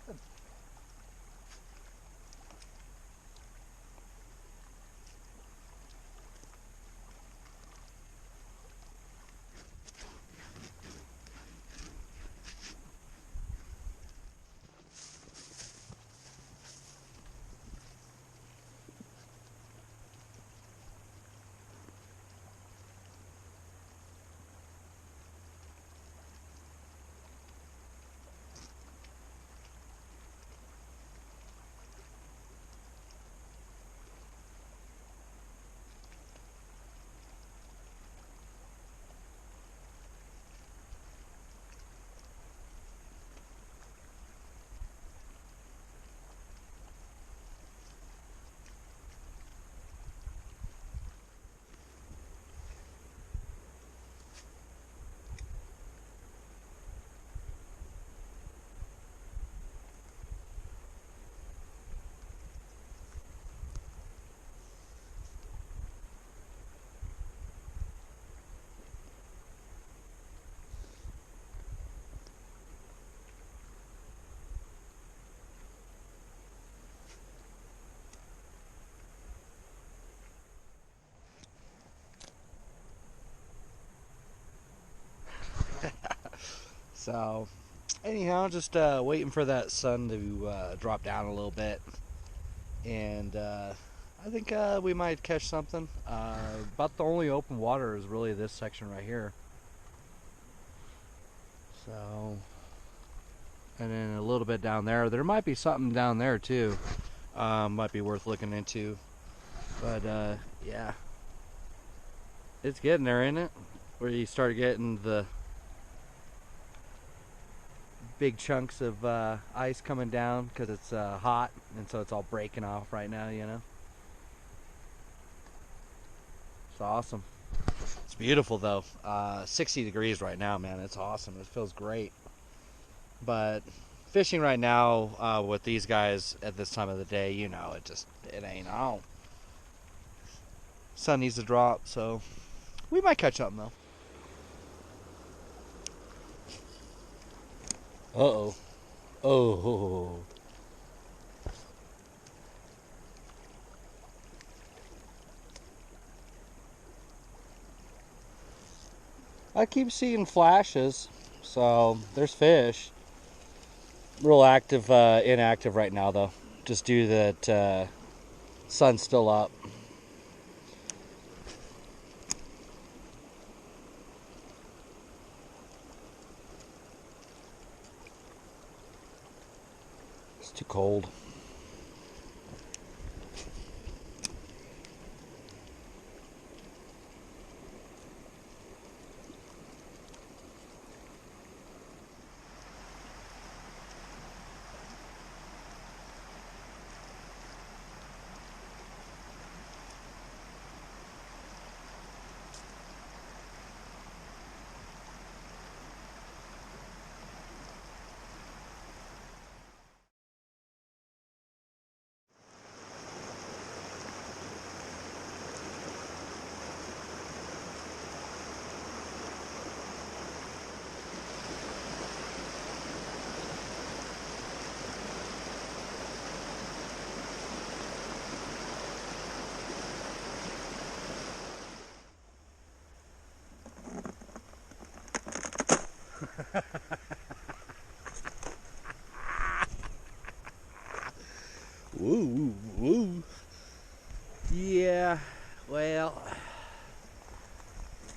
nothing. So, anyhow, just waiting for that sun to drop down a little bit, and I think we might catch something. About the only open water is really this section right here. So, and then a little bit down there. There might be something down there too. Might be worth looking into. But yeah, it's getting there, isn't it? Where you start getting the big chunks of ice coming down because it's hot, and so it's all breaking off right now, you know. It's awesome. It's beautiful though. 60 degrees right now, man. It's awesome. It feels great. But fishing right now with these guys at this time of the day, you know, it ain't on. Sun needs to drop, so we might catch something though. Uh-oh. Oh. I keep seeing flashes, so there's fish. Real active, inactive right now though, just due to that sun's still up. It's too cold. Woo, woo. Yeah, well,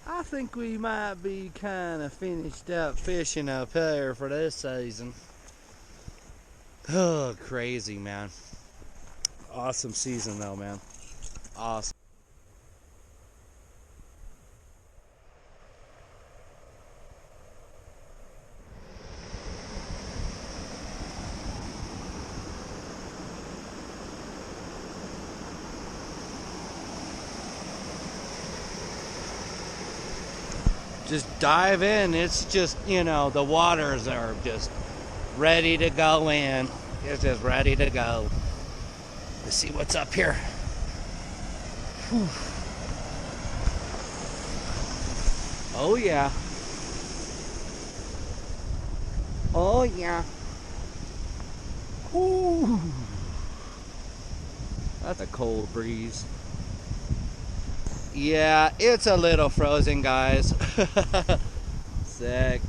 I think we might be kind of finished up fishing up here for this season. Oh, crazy, man. Awesome season, though, man. Awesome. Just dive in. It's just, you know, the waters are just ready to go in. It's just ready to go. Let's see what's up here. Whew. Oh, yeah. Oh, yeah. Ooh. That's a cold breeze. Yeah, it's a little frozen, guys. Sick.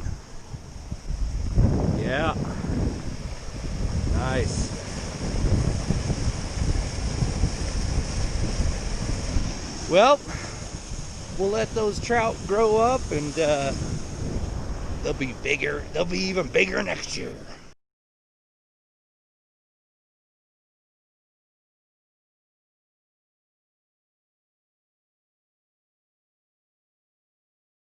Yeah. Nice. Well, we'll let those trout grow up, and they'll be bigger. They'll be even bigger next year.